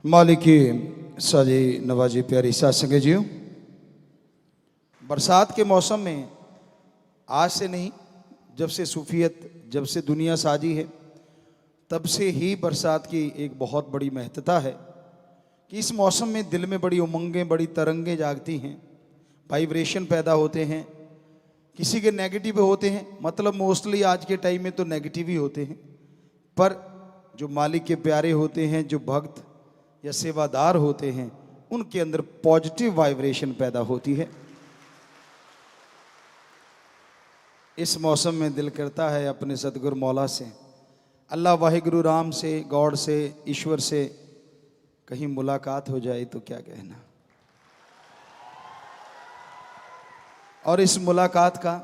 मालिकी साजी नवाजी प्यारी साथ संगे जियो। बरसात के मौसम में आज से नहीं, जब से सूफियत, जब से दुनिया साजी है, तब से ही बरसात की एक बहुत बड़ी महत्ता है कि इस मौसम में दिल में बड़ी उमंगें, बड़ी तरंगें जागती हैं, वाइब्रेशन पैदा होते हैं। किसी के नेगेटिव होते हैं, मतलब मोस्टली आज के टाइम में तो नेगेटिव ही होते हैं, पर जो मालिक के प्यारे होते हैं, जो भक्त या सेवादार होते हैं, उनके अंदर पॉजिटिव वाइब्रेशन पैदा होती है। इस मौसम में दिल करता है अपने सदगुरु मौला से, अल्लाह वाहिगुरु राम से, गॉड से, ईश्वर से कहीं मुलाकात हो जाए तो क्या कहना। और इस मुलाकात का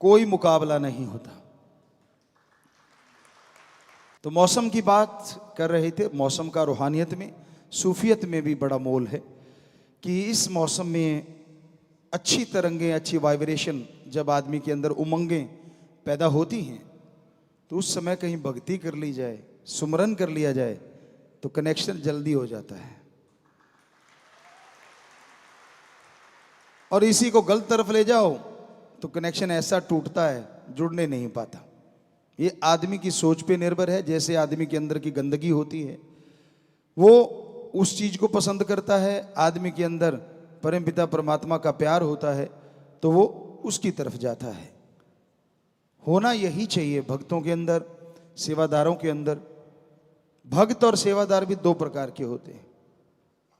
कोई मुकाबला नहीं होता। तो मौसम की बात कर रहे थे। मौसम का रूहानियत में, सूफियत में भी बड़ा मोल है कि इस मौसम में अच्छी तरंगें, अच्छी वाइब्रेशन, जब आदमी के अंदर उमंगें पैदा होती हैं तो उस समय कहीं भक्ति कर ली जाए, सुमरन कर लिया जाए तो कनेक्शन जल्दी हो जाता है। और इसी को गलत तरफ ले जाओ तो कनेक्शन ऐसा टूटता है, जुड़ने नहीं पाता। ये आदमी की सोच पे निर्भर है। जैसे आदमी के अंदर की गंदगी होती है, वो उस चीज को पसंद करता है। आदमी के अंदर परमपिता परमात्मा का प्यार होता है तो वो उसकी तरफ जाता है। होना यही चाहिए भक्तों के अंदर, सेवादारों के अंदर। भक्त और सेवादार भी दो प्रकार के होते हैं।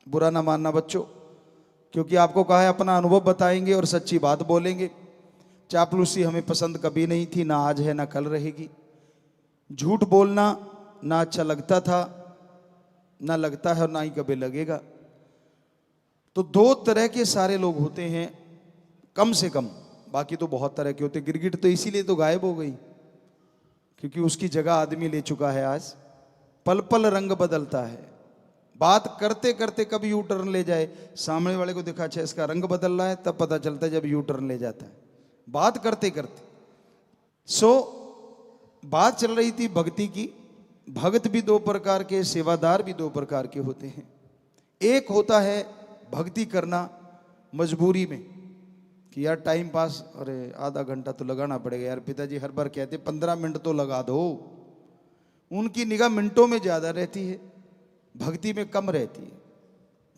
बुरा ना मानना बच्चों, क्योंकि आपको कहा है अपना अनुभव बताएंगे और सच्ची बात बोलेंगे। चापलूसी हमें पसंद कभी नहीं थी, ना आज है ना कल रहेगी। झूठ बोलना ना अच्छा लगता था, ना लगता है और ना ही कभी लगेगा। तो दो तरह के सारे लोग होते हैं कम से कम, बाकी तो बहुत तरह के होते हैं। गिरगिट तो इसीलिए तो गायब हो गई क्योंकि उसकी जगह आदमी ले चुका है। आज पल पल रंग बदलता है। बात करते करते कब यू टर्न ले जाए, सामने वाले को देखा अच्छा इसका रंग बदल रहा है, तब पता चलता है जब यू टर्न ले जाता है, बात करते करते। बात चल रही थी भक्ति की। भक्त भी दो प्रकार के, सेवादार भी दो प्रकार के होते हैं। एक होता है भक्ति करना मजबूरी में कि यार टाइम पास, अरे आधा घंटा तो लगाना पड़ेगा यार, पिताजी हर बार कहते 15 मिनट तो लगा दो। उनकी निगाह मिनटों में ज्यादा रहती है, भक्ति में कम रहती है।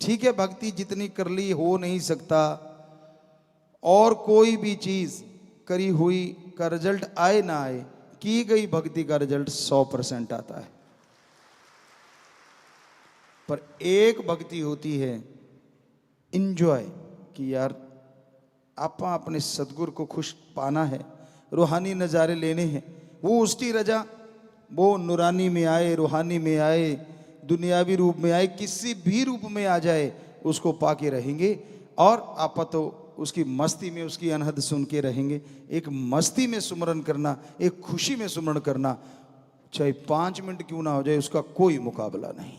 ठीक है, भक्ति जितनी कर ली हो नहीं सकता, और कोई भी चीज करी हुई का रिजल्ट आए ना आए, की गई भक्ति का रिजल्ट 100% आता है। पर एक भक्ति होती है इंजॉय, कि यार आपा अपने सदगुरु को खुश पाना है, रूहानी नज़ारे लेने हैं। वो उसकी रजा, वो नूरानी में आए, रूहानी में आए, दुनियावी रूप में आए, किसी भी रूप में आ जाए, उसको पाके रहेंगे। और आपा तो उसकी मस्ती में, उसकी अनहद सुन के रहेंगे। एक मस्ती में सुमरन करना, एक खुशी में सुमरन करना, चाहे 5 मिनट क्यों ना हो जाए, उसका कोई मुकाबला नहीं।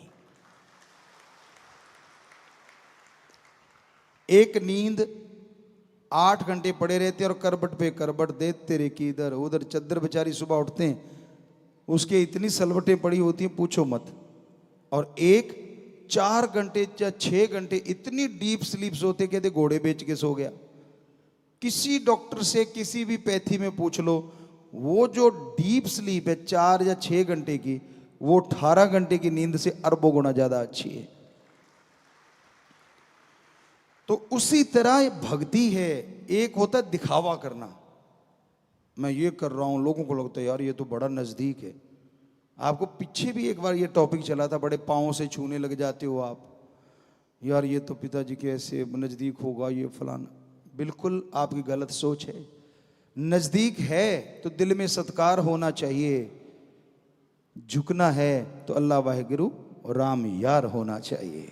एक नींद 8 घंटे पड़े रहते और करबट पे करबट देते रे कि इधर उधर। चद्दर बेचारी सुबह उठते हैं, उसके इतनी सलवटें पड़ी होती हैं पूछो मत। और एक 4 घंटे या 6 घंटे इतनी डीप स्लीप सोते, कहते घोड़े बेच के सो गया। किसी डॉक्टर से किसी भी पैथी में पूछ लो, वो जो डीप स्लीप है 4 या 6 घंटे की, वो 18 घंटे की नींद से अरबों गुना ज्यादा अच्छी है। तो उसी तरह भक्ति है। एक होता है दिखावा करना, मैं ये कर रहा हूं, लोगों को लगता है यार ये तो बड़ा नजदीक है। आपको पीछे भी एक बार ये टॉपिक चला था, बड़े पाँव से छूने लग जाते हो आप, यार ये तो पिताजी के ऐसे नज़दीक होगा, ये फलाना। बिल्कुल आपकी गलत सोच है। नज़दीक है तो दिल में सत्कार होना चाहिए, झुकना है तो अल्लाह वाहिगुरु राम यार होना चाहिए।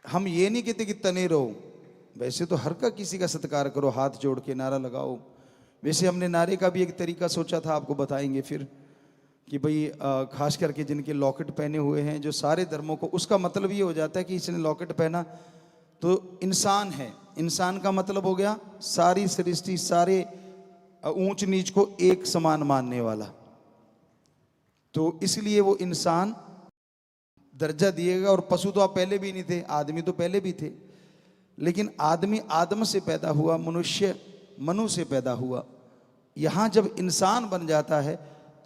हम ये नहीं कहते कि तने रहो, वैसे तो हर का किसी का सत्कार करो, हाथ जोड़ के नारा लगाओ। वैसे हमने नारे का भी एक तरीका सोचा था, आपको बताएंगे फिर, कि भाई खास करके जिनके लॉकेट पहने हुए हैं, जो सारे धर्मों को, उसका मतलब ये हो जाता है कि इसने लॉकेट पहना तो इंसान है। इंसान का मतलब हो गया सारी सृष्टि, सारे ऊंच नीच को एक समान मानने वाला। तो इसलिए वो इंसान दर्जा दिएगा। और पशु तो आप पहले भी नहीं थे, आदमी तो पहले भी थे, लेकिन आदमी आदम से पैदा हुआ, मनुष्य मनु से पैदा हुआ। यहाँ जब इंसान बन जाता है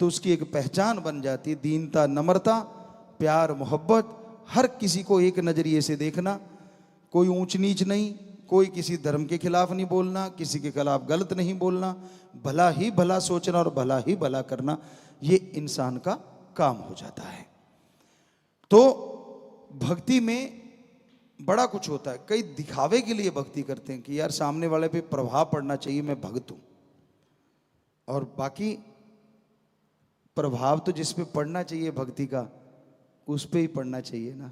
तो उसकी एक पहचान बन जाती है, दीनता, नम्रता, प्यार, मोहब्बत, हर किसी को एक नज़रिए से देखना, कोई ऊंच नीच नहीं, कोई किसी धर्म के खिलाफ नहीं बोलना, किसी के खिलाफ गलत नहीं बोलना, भला ही भला सोचना और भला ही भला करना, ये इंसान का काम हो जाता है। तो भक्ति में बड़ा कुछ होता है। कई दिखावे के लिए भक्ति करते हैं कि यार सामने वाले पे प्रभाव पड़ना चाहिए, मैं भक्त हूं, और बाकी प्रभाव तो जिस पे पड़ना चाहिए भक्ति का, उस पे ही पड़ना चाहिए ना।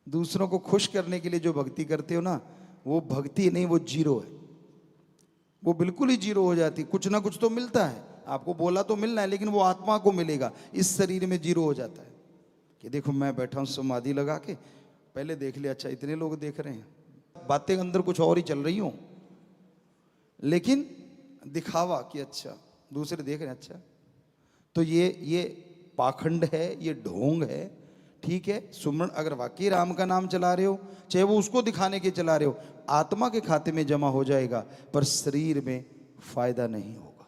दूसरों को खुश करने के लिए जो भक्ति करते हो ना, वो भक्ति नहीं, वो जीरो है, वो बिल्कुल ही जीरो हो जाती। कुछ ना कुछ तो मिलता है, आपको बोला तो मिलना है, लेकिन वो आत्मा को मिलेगा, इस शरीर में जीरो हो जाता है। कि देखो मैं बैठा हूं समाधि लगा के, पहले देख लिया, अच्छा इतने लोग देख रहे हैं, बातें अंदर कुछ और ही चल रही हो, लेकिन दिखावा कि अच्छा दूसरे देख रहे हैं। अच्छा तो ये पाखंड है, ये ढोंग है। ठीक है, सुमरण अगर वाकई राम का नाम चला रहे हो, चाहे वो उसको दिखाने के चला रहे हो, आत्मा के खाते में जमा हो जाएगा, पर शरीर में फायदा नहीं होगा।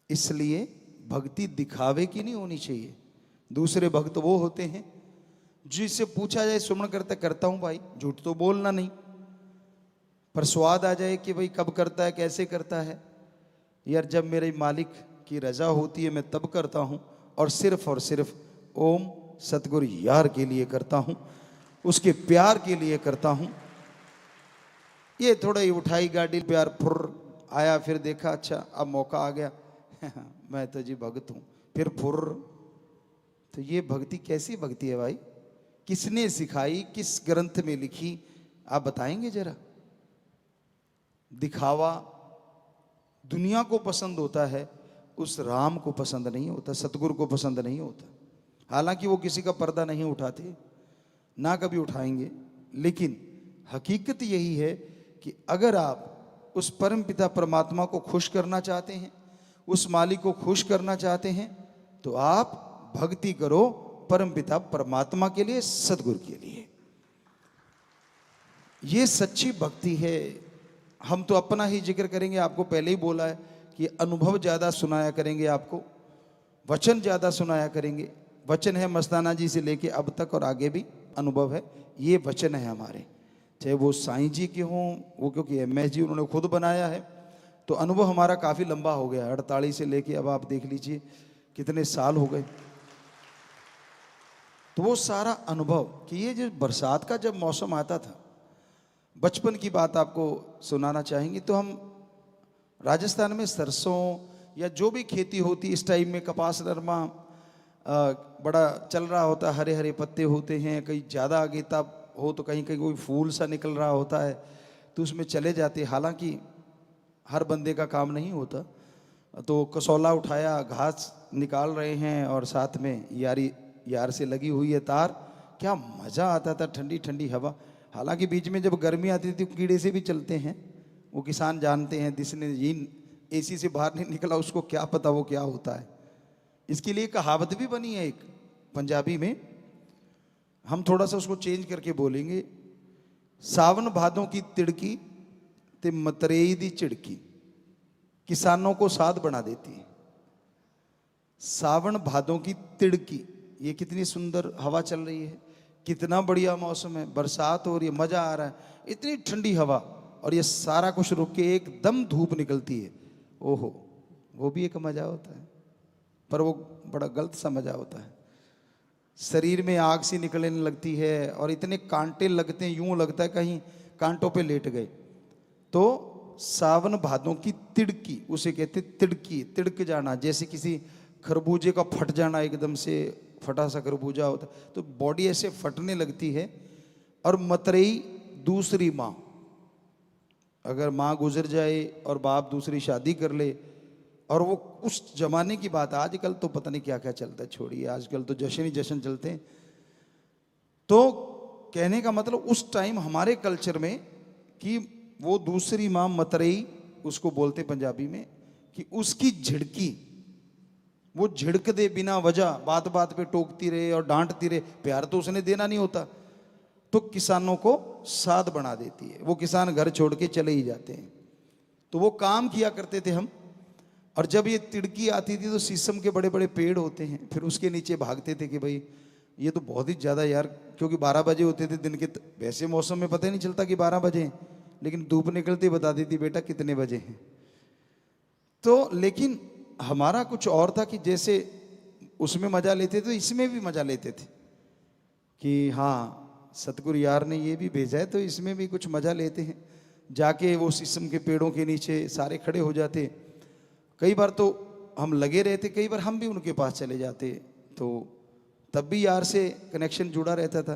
इसलिए भक्ति दिखावे की नहीं होनी चाहिए। दूसरे भक्त वो होते हैं जिससे पूछा जाए सुमरण करता हूं भाई, झूठ तो बोलना नहीं, पर स्वाद आ जाए कि भाई कब करता है, कैसे करता है। यार जब मेरे मालिक की रजा होती है मैं तब करता हूं, और सिर्फ ओम सतगुरु यार के लिए करता हूं, उसके प्यार के लिए करता हूं। ये थोड़ा ही उठाई गाड़ी, प्यार फुर आया, फिर देखा अच्छा अब मौका आ गया मैं तो जी भक्त हूं, फिर फुर। तो ये भक्ति कैसी भक्ति है भाई? किसने सिखाई, किस ग्रंथ में लिखी, आप बताएंगे जरा? दिखावा दुनिया को पसंद होता है, उस राम को पसंद नहीं होता, सतगुरु को पसंद नहीं होता। हालांकि वो किसी का पर्दा नहीं उठाते, ना कभी उठाएंगे, लेकिन हकीकत यही है कि अगर आप उस परम पिता परमात्मा को खुश करना चाहते हैं, उस मालिक को खुश करना चाहते हैं, तो आप भक्ति करो परम पिता परमात्मा के लिए, सतगुरु के लिए। ये सच्ची भक्ति है। हम तो अपना ही जिक्र करेंगे, आपको पहले ही बोला है कि अनुभव ज़्यादा सुनाया करेंगे, आपको वचन ज़्यादा सुनाया करेंगे। वचन है मस्ताना जी से लेके अब तक और आगे भी अनुभव है, ये वचन है हमारे, चाहे वो साईं जी के हों, वो क्योंकि MS जी उन्होंने खुद बनाया है, तो अनुभव हमारा काफ़ी लंबा हो गया, 48 से लेके अब आप देख लीजिए कितने साल हो गए। तो वो सारा अनुभव कि ये जो बरसात का जब मौसम आता था, बचपन की बात आपको सुनाना चाहेंगे। तो हम राजस्थान में सरसों या जो भी खेती होती इस टाइम में, कपास नरमा बड़ा चल रहा होता है, हरे हरे पत्ते होते हैं, कहीं ज़्यादा आगेता हो तो कहीं कहीं कोई फूल सा निकल रहा होता है, तो उसमें चले जाते। हालांकि हर बंदे का काम नहीं होता, तो कसौला उठाया, घास निकाल रहे हैं और साथ में यार से लगी हुई है तार। क्या मज़ा आता था, ठंडी ठंडी हवा। हालांकि बीच में जब गर्मी आती थी कीड़े से भी चलते हैं, वो किसान जानते हैं, जिसने AC से बाहर नहीं निकला उसको क्या पता वो क्या होता है। इसके लिए कहावत भी बनी है एक पंजाबी में, हम थोड़ा सा उसको चेंज करके बोलेंगे। सावन भादों की तिड़की ते मतरेई दी चिड़की किसानों को साध बना देती है। सावन भादों की तिड़की, ये कितनी सुंदर हवा चल रही है, कितना बढ़िया मौसम है, बरसात हो रही है, मज़ा आ रहा है, इतनी ठंडी हवा, और ये सारा कुछ रुक के एकदम धूप निकलती है। ओहो, वो भी एक मज़ा होता है, पर वो बड़ा गलत सा मज़ा होता है। शरीर में आग सी निकलने लगती है और इतने कांटे लगते हैं, यूं लगता है कहीं कांटों पे लेट गए। तो सावन भादों की तिड़की, उसे कहते तिड़की, तिड़क जाना, जैसे किसी खरबूजे का फट जाना, एकदम से फटा सा खरबूजा होता है तो बॉडी ऐसे फटने लगती है। और मतरेई दूसरी माँ, अगर माँ गुजर जाए और बाप दूसरी शादी कर ले, और वो उस जमाने की बात, आजकल तो पता नहीं क्या क्या चलता है, छोड़िए, आजकल तो जश्न ही जश्न चलते हैं। तो कहने का मतलब उस टाइम हमारे कल्चर में कि वो दूसरी माँ मतरेई उसको बोलते पंजाबी में, कि उसकी झिड़की वो झिड़क दे बिना वजह, बात बात पे टोकती रहे और डांटती रहे, प्यार तो उसने देना नहीं होता, तो किसानों को साध बना देती है। वो किसान घर छोड़ के चले ही जाते हैं। तो वो काम किया करते थे हम। और जब ये तिड़की आती थी तो शीशम के बड़े बड़े पेड़ होते हैं, फिर उसके नीचे भागते थे कि भाई ये तो बहुत ही ज़्यादा यार, क्योंकि 12 बजे होते थे दिन के, वैसे मौसम में पता ही नहीं चलता कि 12 बजे हैं, लेकिन धूप निकलती बता देती बेटा कितने बजे हैं। तो लेकिन हमारा कुछ और था कि जैसे उसमें मजा लेते थे तो इसमें भी मजा लेते थे कि हाँ सतगुरु यार ने ये भी भेजा है तो इसमें भी कुछ मजा लेते हैं। जाके वो शीशम के पेड़ों के नीचे सारे खड़े हो जाते। कई बार तो हम लगे रहते, कई बार हम भी उनके पास चले जाते, तो तब भी यार से कनेक्शन जुड़ा रहता था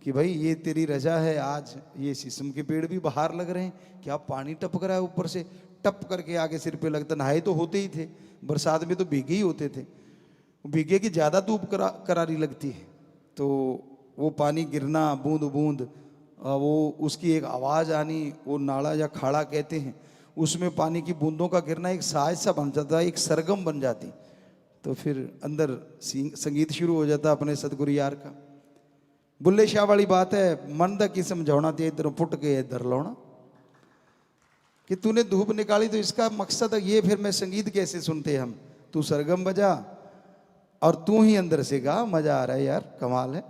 कि भाई ये तेरी रजा है, आज ये शीशम के पेड़ भी बाहर लग रहे हैं, क्या पानी टपक रहा है ऊपर से, टप करके आगे सिर पे लगता। नहाए तो होते ही थे, बरसात में तो भीगे ही होते थे, भीगे की ज़्यादा धूप करारी लगती है, तो वो पानी गिरना बूंद बूंद, वो उसकी एक आवाज़ आनी, वो नाला या खाड़ा कहते हैं, उसमें पानी की बूंदों का गिरना एक साज सा बन जाता, एक सरगम बन जाती। तो फिर अंदर संगीत शुरू हो जाता अपने सतगुरु यार का। बुल्ले शाह वाली बात है, मन दा की समझाना ते इधर फुट के इधर लाना, कि तूने धूप निकाली तो इसका मकसद है ये, फिर मैं संगीत कैसे सुनते हम, तू सरगम बजा और तू ही अंदर से गा, मजा आ रहा है यार, कमाल है।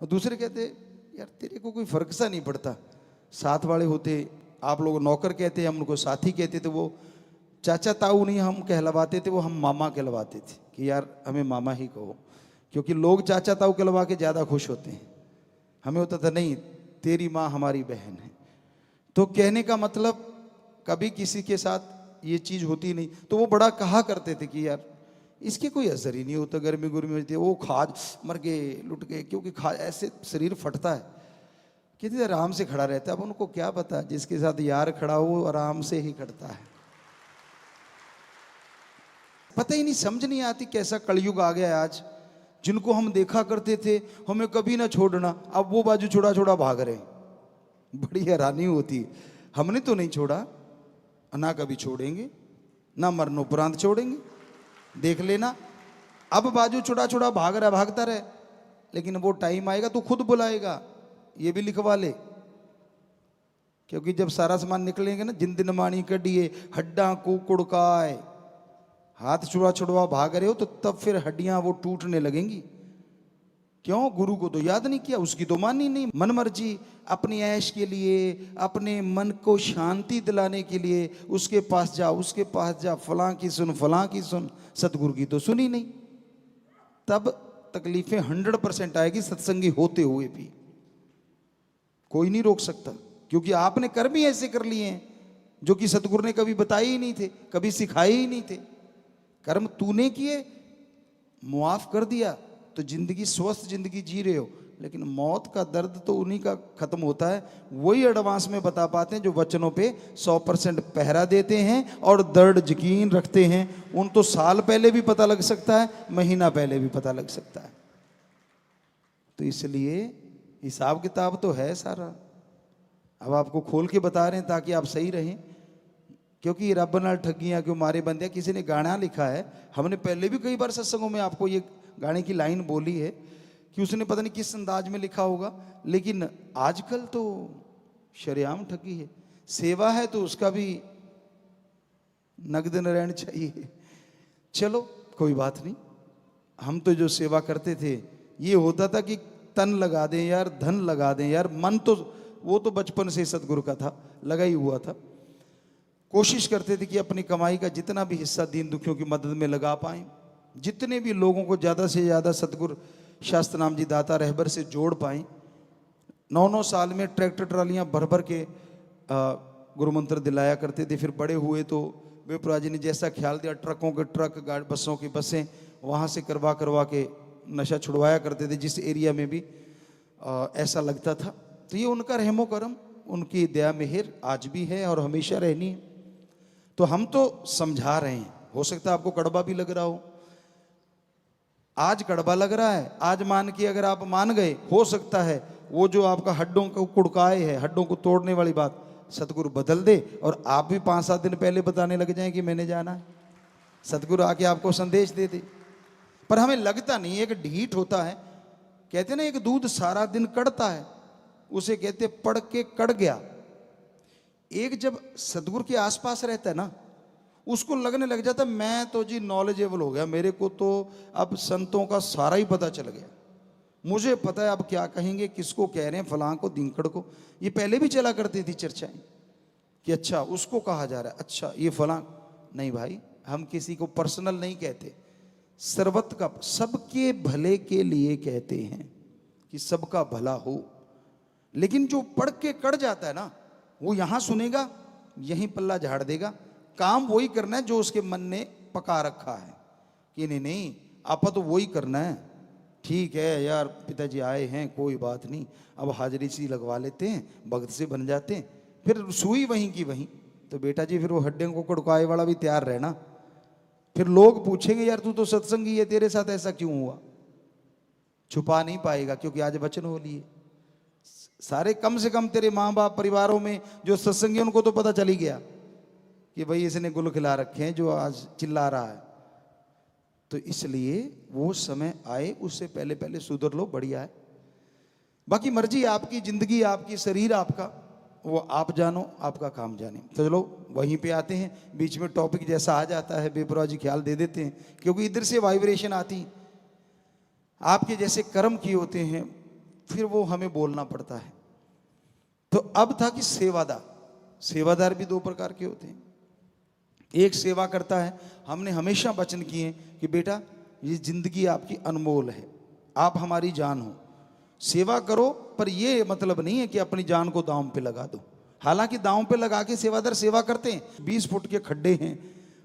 और दूसरे कहते यार तेरे को कोई फर्क सा नहीं पड़ता, साथ वाले होते, आप लोग नौकर कहते, हम उनको साथी कहते थे, वो चाचा ताऊ नहीं हम कहलवाते थे, वो हम मामा कहलवाते थे कि यार हमें मामा ही कहो, क्योंकि लोग चाचा ताऊ कहलवा के ज़्यादा खुश होते हैं। हमें होता था नहीं तेरी माँ हमारी बहन है। तो कहने का मतलब कभी किसी के साथ ये चीज़ होती नहीं, तो वो बड़ा कहा करते थे कि यार इसके कोई असर ही नहीं होता, गर्मी गुर्मी होती है, वो खाज मर गए लुट गए, क्योंकि खाज ऐसे शरीर फटता है, कितने आराम से खड़ा रहता है। अब उनको क्या पता, जिसके साथ यार खड़ा हो वो आराम से ही खड़ता है। पता ही नहीं, समझ नहीं आती कैसा कलयुग आ गया है आज। जिनको हम देखा करते थे हमें कभी ना छोड़ना, अब वो बाजू छोड़ा छोड़ा भाग रहे, बड़ी हैरानी होती। हमने तो नहीं छोड़ा, ना कभी छोड़ेंगे, ना मरणोपरांत छोड़ेंगे, देख लेना। अब बाजू छोड़ा छोड़ा भाग रहा, भागता रहे, लेकिन वो टाइम आएगा तो खुद बुलाएगा, ये भी लिखवा ले। क्योंकि जब सारा सामान निकलेंगे ना, जिन दिन माणी कडिए हड्डा कुड़काए, हाथ छुड़ा छुड़वा भाग रहे हो तो तब फिर हड्डियां वो टूटने लगेंगी। क्यों? गुरु को तो याद नहीं किया, उसकी तो मानी नहीं। मन मर्जी अपनी ऐश के लिए, अपने मन को शांति दिलाने के लिए उसके पास जा, उसके पास जा, फलां की सुन, फलां की सुन, सतगुरु की तो सुनी नहीं। तब तकलीफें 100% आएगी, सत्संगी होते हुए भी कोई नहीं रोक सकता, क्योंकि आपने कर्म ही ऐसे कर लिए हैं जो कि सतगुरु ने कभी बताए ही नहीं थे, कभी सिखाए ही नहीं थे। कर्म तूने किए, मुआफ कर दिया तो जिंदगी स्वस्थ जिंदगी जी रहे हो, लेकिन मौत का दर्द तो उन्हीं का खत्म होता है, वही एडवांस में बता पाते हैं जो वचनों पे 100% पहरा देते हैं और दृढ़ यकीन रखते हैं। उन तो साल पहले भी पता लग सकता है, महीना पहले भी पता लग सकता है। तो इसलिए हिसाब किताब तो है सारा, अब आपको खोल के बता रहे हैं ताकि आप सही रहें। क्योंकि रब नाल ठगियां क्यों मारे बंदे, किसी ने गाना लिखा है, हमने पहले भी कई बार सत्संगों में आपको ये गाने की लाइन बोली है कि उसने पता नहीं किस अंदाज में लिखा होगा, लेकिन आजकल तो शरेआम ठगी है। सेवा है तो उसका भी नगद नारायण चाहिए। चलो कोई बात नहीं, हम तो जो सेवा करते थे ये होता था कि तन लगा दें यार, धन लगा दें यार, मन तो वो तो बचपन से सतगुरु का था, लगा ही हुआ था। कोशिश करते थे कि अपनी कमाई का जितना भी हिस्सा दीन दुखियों की मदद में लगा पाएं, जितने भी लोगों को ज़्यादा से ज़्यादा सतगुरु शास्त्र नाम जी दाता रहबर से जोड़ पाएं। 9-9 साल में ट्रैक्टर ट्रालियाँ भर भर के गुरु मंत्र दिलाया करते थे। फिर बड़े हुए तो बेपुरा जी ने जैसा ख्याल दिया, ट्रकों के ट्रक, बसों की बसें वहाँ से करवा करवा के नशा छुड़वाया करते थे, जिस एरिया में भी ऐसा लगता था। तो ये उनका रहमो करम, उनकी दया मेहर आज भी है और हमेशा रहनी है। तो हम तो समझा रहे हैं, हो सकता है आपको कड़वा भी लग रहा हो, आज कड़वा लग रहा है, आज मान के अगर आप मान गए, हो सकता है वो जो आपका हड्डों को कुड़काए है, हड्डों को तोड़ने वाली बात सतगुरु बदल दे और आप भी 5-7 दिन पहले बताने लग जाएं कि मैंने जाना है। सतगुरु आके आपको संदेश दे दे, पर हमें लगता नहीं, एक ढीठ होता है। कहते ना एक दूध सारा दिन कड़ता है, उसे कहते पड़ के कड़ गया। एक जब सदगुरु के आसपास रहता है ना, उसको लगने लग जाता मैं तो जी नॉलेजेबल हो गया, मेरे को तो अब संतों का सारा ही पता चल गया, मुझे पता है अब क्या कहेंगे, किसको कह रहे हैं, फलां को दिनकड़ को। ये पहले भी चला करती थी चर्चाएं कि अच्छा उसको कहा जा रहा है, अच्छा ये फलां। नहीं भाई, हम किसी को पर्सनल नहीं कहते, सर्वत का, सबके भले के लिए कहते हैं कि सबका भला हो। लेकिन जो पढ़ के कड़ जाता है ना, वो यहां सुनेगा, यहीं पल्ला झाड़ देगा, काम वही करना है जो उसके मन ने पका रखा है कि नहीं नहीं आपा तो वही करना है, ठीक है यार पिताजी आए हैं कोई बात नहीं, अब हाजिरी सी लगवा लेते हैं, भक्त से बन जाते हैं, फिर सुई वहीं की वहीं। तो बेटा जी फिर वो हड्डियों को कड़काए वाला भी तैयार रहना, फिर लोग पूछेंगे यार तू तो सत्संगी है, तेरे साथ ऐसा क्यों हुआ। छुपा नहीं पाएगा क्योंकि आज वचन हो लिए सारे, कम से कम तेरे माँ बाप परिवारों में जो सत्संगी उनको तो पता चल ही गया कि भाई इसने गुल खिला रखे हैं जो आज चिल्ला रहा है। तो इसलिए वो समय आए उससे पहले पहले सुधर लो, बढ़िया है। बाकी मर्जी आपकी, जिंदगी आपकी, शरीर आपका, वो आप जानो, आपका काम जाने। तो चलो वहीं पे आते हैं, बीच में टॉपिक जैसा आ जाता है बेपरवाह जी ख्याल दे देते हैं, क्योंकि इधर से वाइब्रेशन आती, आपके जैसे कर्म किए होते हैं फिर वो हमें बोलना पड़ता है। तो अब था कि सेवादार, सेवादार भी दो प्रकार के होते हैं। एक सेवा करता है, हमने हमेशा वचन किए कि बेटा ये जिंदगी आपकी अनमोल है, आप हमारी जान हो, सेवा करो, पर ये मतलब नहीं है कि अपनी जान को दांव पे लगा दो। हालांकि दांव पे लगा के सेवादार सेवा करते हैं। 20 फुट के खड्डे हैं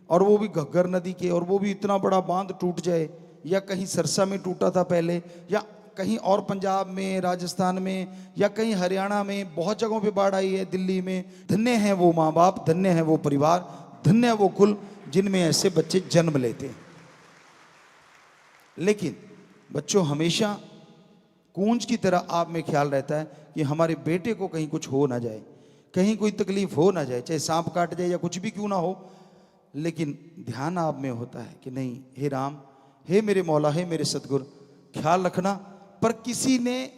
और वो भी घग्गर नदी के, और वो भी इतना बड़ा बांध टूट जाए, या कहीं सरसा में टूटा था पहले, या कहीं और पंजाब में, राजस्थान में, या कहीं हरियाणा में, बहुत जगहों पे बाढ़ आई है, दिल्ली में। धन्य है वो माँ बाप, धन्य है वो परिवार, धन्य है वो कुल जिनमें ऐसे बच्चे जन्म लेते हैं। लेकिन बच्चों हमेशा कूंज की तरह आप में ख्याल रहता है कि हमारे बेटे को कहीं कुछ हो ना जाए, कहीं कोई तकलीफ हो ना जाए, चाहे सांप काट जाए या कुछ भी क्यों ना हो। लेकिन ध्यान आप में होता है कि नहीं, हे राम, हे मेरे मौला, हे मेरे सतगुरु, ख्याल रखना। पर किसी ने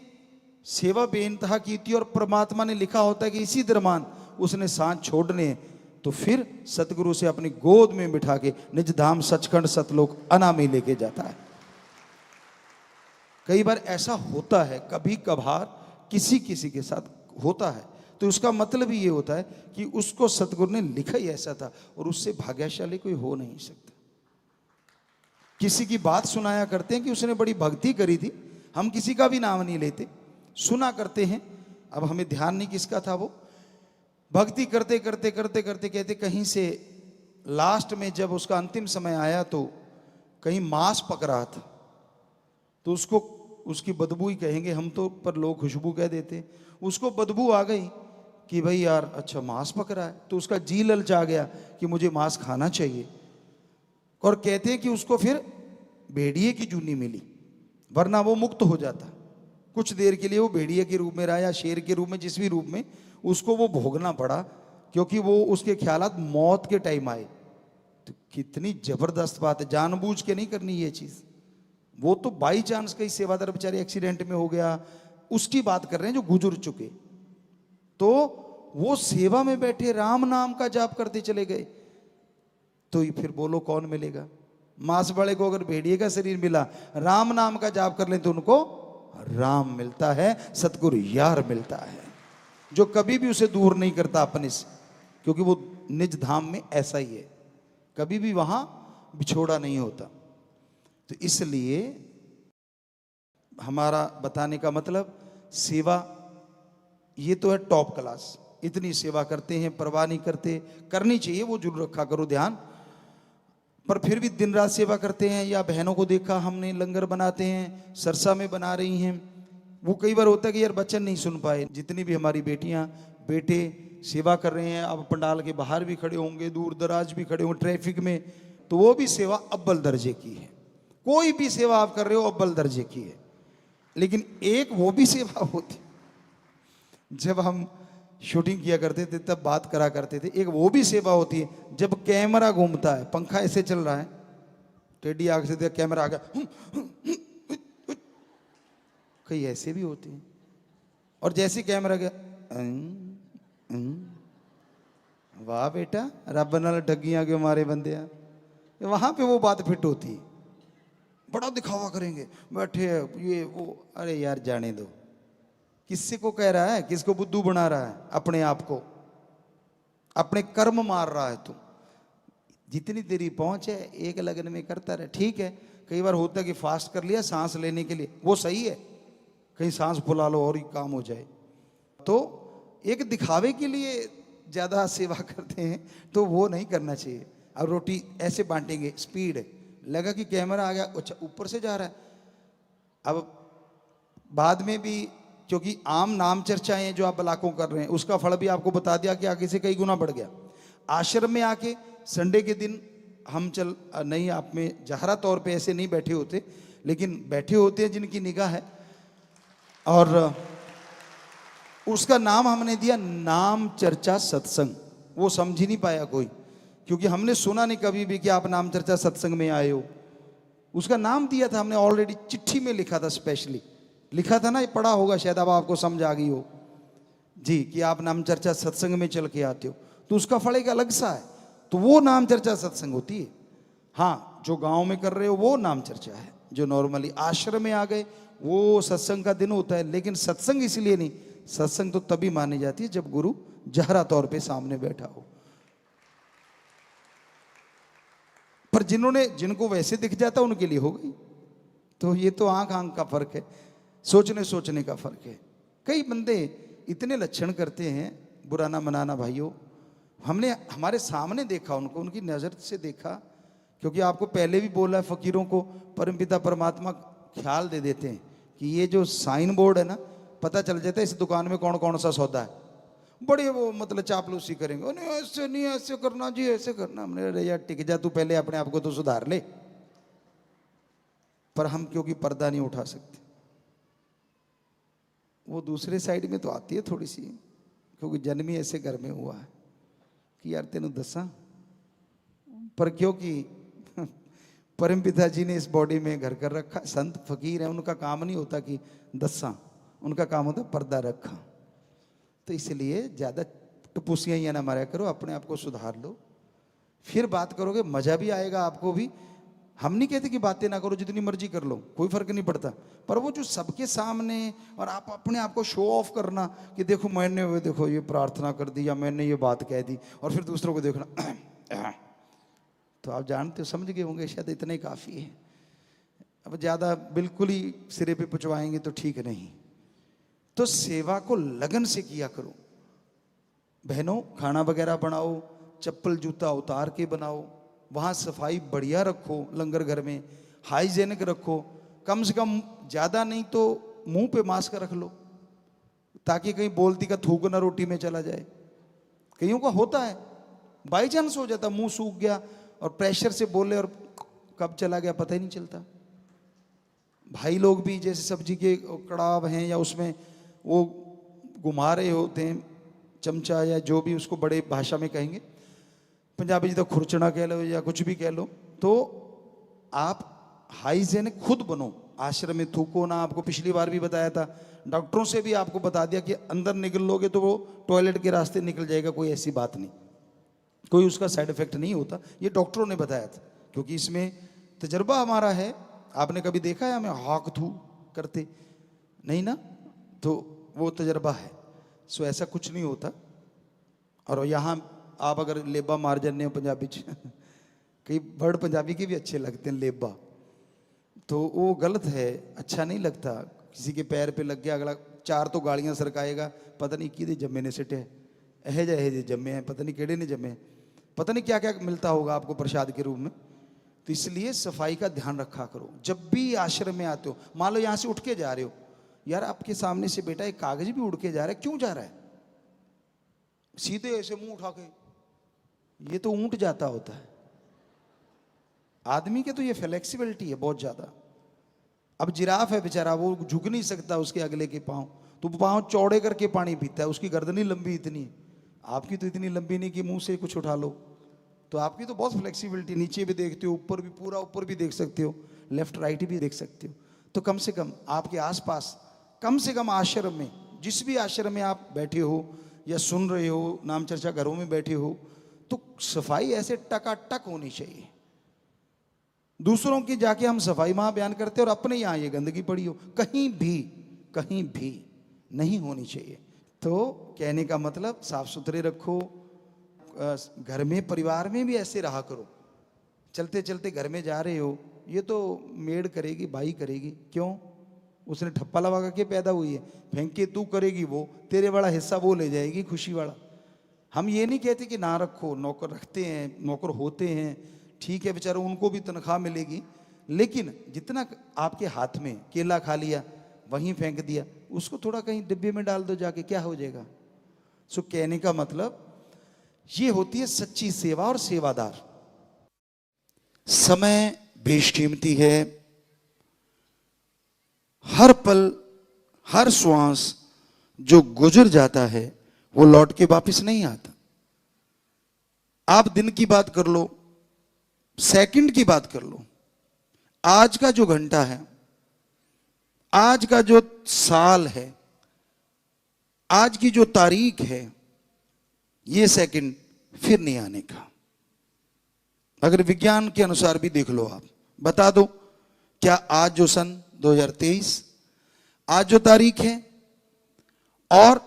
सेवा बेइंतहा की थी और परमात्मा ने लिखा होता है कि इसी दरमान उसने सांस छोड़ने, तो फिर सतगुरु से अपनी गोद में बिठा के निज धाम सचखंड सतलोक अनामी लेके जाता है। कई बार ऐसा होता है, कभी कभार किसी किसी के साथ होता है, तो उसका मतलब ही ये होता है कि उसको सतगुरु ने लिखा ही ऐसा था और उससे भाग्यशाली कोई हो नहीं सकता। किसी की बात सुनाया करते हैं कि उसने बड़ी भक्ति करी थी, हम किसी का भी नाम नहीं लेते, सुना करते हैं, अब हमें ध्यान नहीं किसका था वो। भक्ति करते करते करते करते कहते कहीं से लास्ट में जब उसका अंतिम समय आया तो कहीं मांस पक रहा था, तो उसको उसकी बदबू ही कहेंगे हम तो, पर लोग खुशबू कह देते। उसको बदबू आ गई कि भाई यार अच्छा मांस पक रहा है, तो उसका जी ललचा गया कि मुझे मांस खाना चाहिए। और कहते हैं कि उसको फिर भेड़िए की जूनी मिली, वरना वो मुक्त हो जाता। कुछ देर के लिए वो भेड़िए के रूप में रहा या शेर के रूप में, जिस भी रूप में, उसको वो भोगना पड़ा, क्योंकि वो उसके ख्यालात मौत के टाइम आए। तो कितनी जबरदस्त बात है, जानबूझ के नहीं करनी ये चीज। वो तो बाई चांस कहीं सेवादार बेचारे एक्सीडेंट में हो गया, उसकी बात कर रहे हैं जो गुजर चुके। तो वो सेवा में बैठे राम नाम का जाप करते चले गए, तो फिर बोलो कौन मिलेगा। मांस वाले को अगर भेड़िए का शरीर मिला, राम नाम का जाप कर ले तो उनको राम मिलता है, सतगुरु यार मिलता है, जो कभी भी उसे दूर नहीं करता अपने से, क्योंकि वो निज धाम में ऐसा ही है, कभी भी वहां बिछोड़ा नहीं होता। तो इसलिए हमारा बताने का मतलब, सेवा ये तो है टॉप क्लास, इतनी सेवा करते हैं, परवाह नहीं करते, करनी चाहिए, वो जरूर रखा करो ध्यान। पर फिर भी दिन रात सेवा करते हैं। या बहनों को देखा हमने लंगर बनाते हैं, सरसा में बना रही हैं, वो कई बार होता है कि यार बच्चन नहीं सुन पाए। जितनी भी हमारी बेटियां बेटे सेवा कर रहे हैं, अब पंडाल के बाहर भी खड़े होंगे, दूर दराज भी खड़े होंगे ट्रैफिक में, तो वो भी सेवा अव्वल दर्जे की है। कोई भी सेवा आप कर रहे हो अव्वल दर्जे की है। लेकिन एक वो भी सेवा होती, जब हम शूटिंग किया करते थे तब बात करा करते थे, एक वो भी सेवा होती है जब कैमरा घूमता है, पंखा ऐसे चल रहा है, टेढ़ी आंख से देखा कैमरा आ गया, कई ऐसे भी होते हैं। और जैसे ही कैमरा गया, वाह बेटा रब नाल डगियां के मारे बंदे, वहां पे वो बात फिट होती है। बड़ा दिखावा करेंगे, बैठे ये वो, अरे यार जाने दो। किससे को कह रहा है, किसको बुद्धू बना रहा है? अपने आप को, अपने कर्म मार रहा है तू। जितनी तेरी पहुंच है एक लगन में करता रहे, ठीक है। कई बार होता है कि फास्ट कर लिया सांस लेने के लिए, वो सही है, कहीं सांस फुला लो और ही काम हो जाए। तो एक दिखावे के लिए ज्यादा सेवा करते हैं, तो वो नहीं करना चाहिए। अब रोटी ऐसे बांटेंगे, स्पीड लगा कि कैमरा आ गया, अच्छा ऊपर से जा रहा है। अब बाद में भी, क्योंकि आम नाम चर्चाएं जो आप लाखों कर रहे हैं, उसका फल भी आपको बता दिया कि आगे से कई गुना बढ़ गया। आश्रम में आके संडे के दिन हम चल नहीं, आप में जहरा तौर पे ऐसे नहीं बैठे होते, लेकिन बैठे होते हैं जिनकी निगाह है, और उसका नाम हमने दिया नाम चर्चा सत्संग। वो समझ ही नहीं पाया कोई, क्योंकि हमने सुना नहीं कभी भी कि आप नाम चर्चा सत्संग में आए हो। उसका नाम दिया था हमने, ऑलरेडी चिट्ठी में लिखा था, स्पेशली लिखा था ना, ये पढ़ा होगा शायद, अब आपको समझ आ गई हो जी, कि आप नाम चर्चा सत्संग में चल के आते हो, तो उसका फल एक अलग सा है। तो वो नाम चर्चा सत्संग होती है। हाँ, जो गांव में कर रहे हो वो नाम चर्चा है, जो नॉर्मली आश्रम में आ गए वो सत्संग का दिन होता है। लेकिन सत्संग इसलिए नहीं, सत्संग तो तभी मानी जाती है जब गुरु जहरा तौर पे सामने बैठा हो। पर जिनको वैसे दिख जाता उनके लिए हो गई। तो ये तो आंख आंख का फर्क है, सोचने का फर्क है। कई बंदे इतने लक्षण करते हैं, बुरा ना मनाना भाइयों, हमने हमारे सामने देखा उनको, उनकी नज़र से देखा। क्योंकि आपको पहले भी बोला है, फकीरों को परमपिता परमात्मा ख्याल दे देते हैं कि ये जो साइन बोर्ड है ना, पता चल जाता है इस दुकान में कौन कौन सा सौदा है। बड़े वो मतलब चापलूसी करेंगे, नहीं ऐसे नहीं, ऐसे करना जी, ऐसे करना। हमने, अरे यार टिक जा, तू पहले अपने आप को तो सुधार ले। पर हम क्योंकि पर्दा नहीं उठा सकते, वो दूसरे साइड में तो आती है थोड़ी सी, क्योंकि जन्म ही ऐसे घर में हुआ है कि यार तेनू दसा। पर क्योंकि परम पिता जी ने इस बॉडी में घर कर रखा, संत फकीर है, उनका काम नहीं होता कि दसा, उनका काम होता पर्दा रखा। तो इसलिए ज़्यादा टपुसियाँ या ना मारा करो, अपने आप को सुधार लो, फिर बात करोगे मज़ा भी आएगा आपको भी। हम नहीं कहते कि बातें ना करो, जितनी मर्जी कर लो, कोई फर्क नहीं पड़ता। पर वो जो सबके सामने और आप अपने आप को शो ऑफ करना कि देखो मैंने, वो देखो ये प्रार्थना कर दी या मैंने ये बात कह दी, और फिर दूसरों को देखना तो आप जानते हो, समझ गए होंगे शायद, इतना ही काफ़ी है। अब ज़्यादा बिल्कुल ही सिरे पे पुचवाएंगे तो ठीक नहीं। तो सेवा को लगन से किया करो बहनों। खाना वगैरह बनाओ, चप्पल जूता उतार के बनाओ, वहाँ सफाई बढ़िया रखो, लंगर घर में हाइजेनिक रखो। कम से कम ज़्यादा नहीं तो मुंह पे मास्क रख लो, ताकि कहीं बोलती का थूक ना रोटी में चला जाए। कईयों का होता है, बाई चांस हो जाता, मुंह सूख गया और प्रेशर से बोले और कब चला गया पता ही नहीं चलता। भाई लोग भी जैसे सब्जी के कड़ाव हैं या उसमें वो घुमा रहे होते हैं चमचा या जो भी उसको बड़े भाषा में कहेंगे, पंजाबी जी तो खुरचना कह लो या कुछ भी कह लो, तो आप हाइजेनिक खुद बनो। आश्रम में थूको ना, आपको पिछली बार भी बताया था, डॉक्टरों से भी आपको बता दिया कि अंदर निकल लोगे तो वो टॉयलेट के रास्ते निकल जाएगा, कोई ऐसी बात नहीं, कोई उसका साइड इफेक्ट नहीं होता। ये डॉक्टरों ने बताया था, क्योंकि इसमें तजर्बा हमारा है। आपने कभी देखा है हमें हाक थू करते? नहीं ना, तो वो तजर्बा है। सो ऐसा कुछ नहीं होता। और यहाँ आप अगर लेबा मार जाने हो पंजाबी च कई वर्ड पंजाबी के भी अच्छे लगते हैं, लेबा, तो वो गलत है, अच्छा नहीं लगता। किसी के पैर पे लग गया, अगला 4 तो गालियां सरकाएगा, पता नहीं किहदे जम्मे ने सिटे एहे जे जम्मे हैं, पता नहीं केड़े ने जम्मे हैं, पता नहीं क्या क्या मिलता होगा आपको प्रसाद के रूप में। तो इसलिए सफाई का ध्यान रखा करो। जब भी आश्रम में आते हो, मान लो यहाँ से उठ के जा रहे हो, यार आपके सामने से बेटा एक कागज भी उड़ के जा रहा है, क्यों जा रहा है? सीधे ऐसे मुंह उठा के, ये तो ऊंट जाता होता है। आदमी के तो ये फ्लेक्सिबिलिटी है बहुत ज्यादा। अब जिराफ है बेचारा, वो झुक नहीं सकता उसके अगले के पांव, तो पांव चौड़े करके पानी पीता है, उसकी गर्दन ही लंबी इतनी है, आपकी तो इतनी लंबी नहीं कि मुंह से कुछ उठा लो। तो आपकी तो बहुत फ्लेक्सिबिलिटी, नीचे भी देखते हो, ऊपर भी, पूरा ऊपर भी देख सकते हो, लेफ्ट राइट भी देख सकते हो। तो कम से कम आपके आसपास, कम से कम आश्रम में, जिस भी आश्रम में आप बैठे हो या सुन रहे हो, नाम चर्चा घरों में बैठे हो, तो सफाई ऐसे टकाटक होनी चाहिए। दूसरों की जाके हम सफाई वहां बयान करते हैं और अपने यहाँ ये गंदगी पड़ी हो, कहीं भी नहीं होनी चाहिए। तो कहने का मतलब साफ सुथरे रखो, घर में परिवार में भी ऐसे रहा करो। चलते चलते घर में जा रहे हो, ये तो मेड करेगी, भाई करेगी, क्यों? उसने ठप्पा लगा के पैदा हुई है, फेंक के तू करेगी, वो तेरे वाला हिस्सा वो ले जाएगी, खुशी वाला। हम ये नहीं कहते कि ना रखो, नौकर रखते हैं, नौकर होते हैं, ठीक है, बेचारों उनको भी तनख्वाह मिलेगी, लेकिन जितना आपके हाथ में, केला खा लिया वहीं फेंक दिया, उसको थोड़ा कहीं डिब्बे में डाल दो जाके, क्या हो जाएगा? सो कहने का मतलब ये होती है सच्ची सेवा और सेवादार। समय बेशकीमती है, हर पल, हर श्वास जो गुजर जाता है वो लौट के वापस नहीं आता। आप दिन की बात कर लो, सेकंड की बात कर लो, आज का जो घंटा है, आज का जो साल है, आज की जो तारीख है, ये सेकंड फिर नहीं आने का। अगर विज्ञान के अनुसार भी देख लो, आप बता दो, क्या आज जो सन 2023, आज जो तारीख है और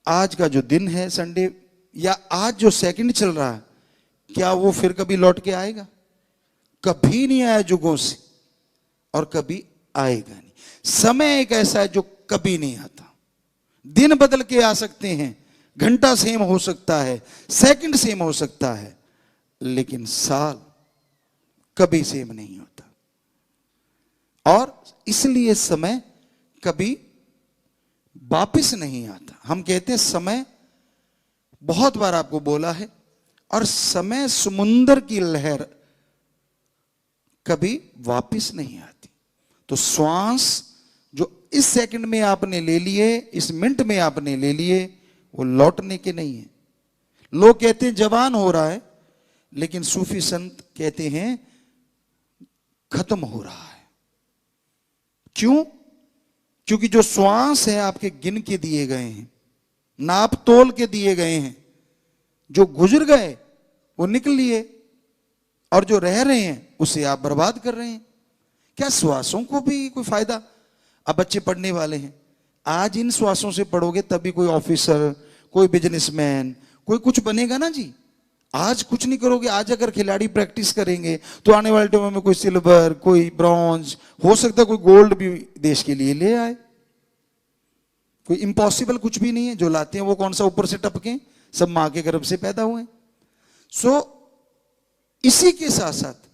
आज का जो दिन है संडे, या आज जो सेकंड चल रहा है, क्या वो फिर कभी लौट के आएगा? कभी नहीं आया जुगों से और कभी आएगा नहीं। समय एक ऐसा है जो कभी नहीं आता। दिन बदल के आ सकते हैं, घंटा सेम हो सकता है, सेकंड सेम हो सकता है, लेकिन साल कभी सेम नहीं होता। और इसलिए समय कभी वापिस नहीं आता। हम कहते हैं समय, बहुत बार आपको बोला है, और समय समुंदर की लहर कभी वापिस नहीं आती। तो श्वास जो इस सेकंड में आपने ले लिए, इस मिनट में आपने ले लिए, वो लौटने के नहीं है। लोग कहते हैं जवान हो रहा है, लेकिन सूफी संत कहते हैं खत्म हो रहा है। क्यों? क्योंकि जो श्वास है आपके गिन के दिए गए हैं, नाप तोल के दिए गए हैं, जो गुजर गए वो निकल लिए, और जो रह रहे हैं उसे आप बर्बाद कर रहे हैं। क्या श्वासों को भी कोई फायदा? अब बच्चे पढ़ने वाले हैं, आज इन श्वासों से पढ़ोगे तभी कोई ऑफिसर, कोई बिजनेसमैन, कोई कुछ बनेगा ना जी। आज कुछ नहीं करोगे, आज अगर खिलाड़ी प्रैक्टिस करेंगे तो आने वाले टाइम में कोई सिल्वर, कोई ब्रॉन्ज, हो सकता है कोई गोल्ड भी देश के लिए ले आए। कोई इम्पॉसिबल कुछ भी नहीं है, जो लाते हैं वो कौन सा ऊपर से टपके, सब मां के गर्भ से पैदा हुए। सो इसी के साथ साथ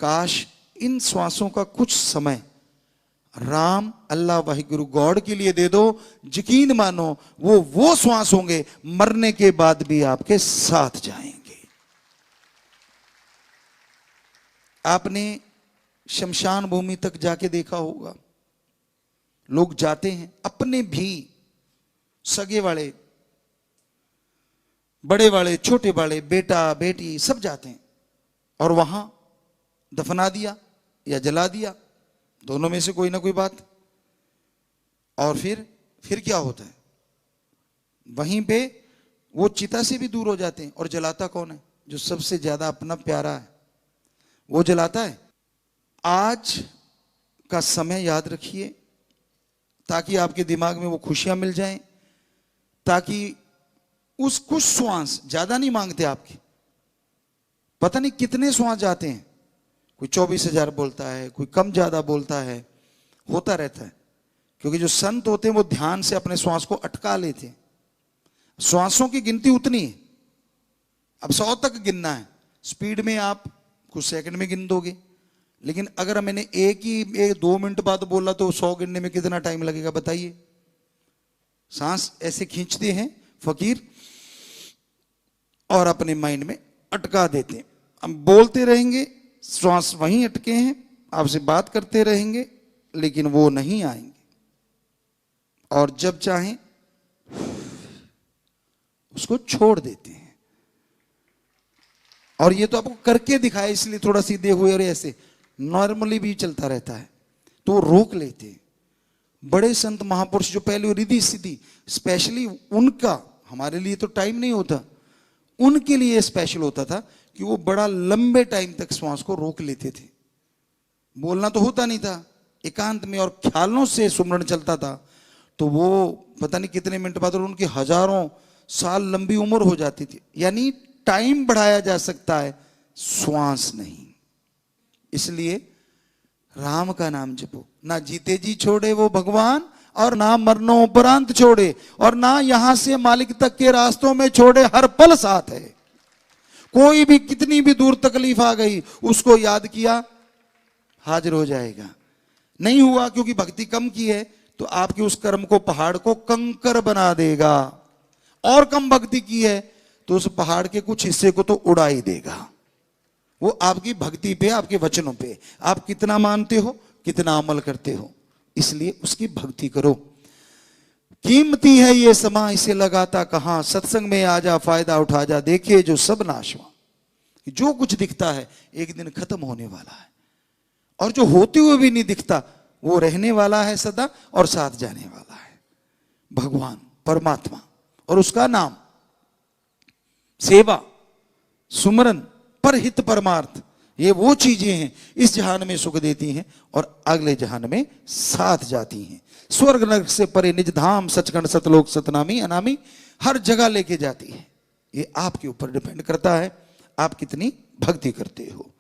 काश इन श्वासों का कुछ समय राम, अल्लाह, वाहिगुरु, गॉड के लिए दे दो। यकीन मानो वो श्वास होंगे मरने के बाद भी आपके साथ जाएंगे। आपने शमशान भूमि तक जाके देखा होगा, लोग जाते हैं, अपने भी सगे वाले, बड़े वाले, छोटे वाले, बेटा बेटी सब जाते हैं, और वहां दफना दिया या जला दिया, दोनों में से कोई ना कोई बात। और फिर क्या होता है? वहीं पे वो चिता से भी दूर हो जाते हैं। और जलाता कौन है? जो सबसे ज्यादा अपना प्यारा है, वो जलाता है। आज का समय याद रखिए, ताकि आपके दिमाग में वो खुशियां मिल जाएं, ताकि उस कुछ श्वास, ज्यादा नहीं मांगते आपके, पता नहीं कितने श्वास जाते हैं, कोई 24,000 बोलता है, कोई कम ज्यादा बोलता है, होता रहता है। क्योंकि जो संत होते हैं वो ध्यान से अपने श्वास को अटका लेते हैं। श्वासों की गिनती उतनी है, अब 100 तक गिनना है, स्पीड में आप कुछ सेकंड में गिन दोगे, लेकिन अगर मैंने एक 2 मिनट बाद बोला तो 100 गिनने में कितना टाइम लगेगा बताइए। सांस ऐसे खींचते हैं फकीर और अपने माइंड में अटका देते हैं। हम बोलते रहेंगे, श्वास वहीं अटके हैं, आपसे बात करते रहेंगे, लेकिन वो नहीं आएंगे। और जब चाहें उसको छोड़ देते हैं। और ये तो आपको करके दिखाया इसलिए थोड़ा सीधे हुए, और ऐसे नॉर्मली भी चलता रहता है तो रोक लेते। बड़े संत महापुरुष जो पहले रिद्धि सिद्धि, स्पेशली उनका, हमारे लिए तो टाइम नहीं होता, उनके लिए स्पेशल होता था कि वो बड़ा लंबे टाइम तक श्वास को रोक लेते थे। बोलना तो होता नहीं था, एकांत में और ख्यालों से सुमरण चलता था, तो वो पता नहीं कितने मिनट बाद, और उनकी हजारों साल लंबी उम्र हो जाती थी। यानी टाइम बढ़ाया जा सकता है, श्वास नहीं। इसलिए राम का नाम जपो, ना जीते जी छोड़े वो भगवान, और ना मरनों उपरांत छोड़े, और ना यहां से मालिक तक के रास्तों में छोड़े, हर पल साथ है। कोई भी कितनी भी दूर तकलीफ आ गई, उसको याद किया, हाजिर हो जाएगा। नहीं हुआ क्योंकि भक्ति कम की है, तो आपके उस कर्म को, पहाड़ को कंकर बना देगा। और कम भक्ति की है तो उस पहाड़ के कुछ हिस्से को तो उड़ा ही देगा। वो आपकी भक्ति पे, आपके वचनों पे, आप कितना मानते हो, कितना अमल करते हो, इसलिए उसकी भक्ति करो। कीमती है ये समा, इसे लगाता कहां, सत्संग में आ जा, फायदा उठा जा, देखे जो सब नाशवा। जो कुछ दिखता है एक दिन खत्म होने वाला है, और जो होते हुए भी नहीं दिखता वो रहने वाला है सदा, और साथ जाने वाला है भगवान परमात्मा। और उसका नाम, सेवा, सुमरन, परहित परमार्थ, ये वो चीजें हैं इस जहान में सुख देती हैं और अगले जहान में साथ जाती हैं। स्वर्ग नरक से परे निज धाम, सचखंड सतलोक सतनामी अनामी, हर जगह लेके जाती है। ये आपके ऊपर डिपेंड करता है, आप कितनी भक्ति करते हो।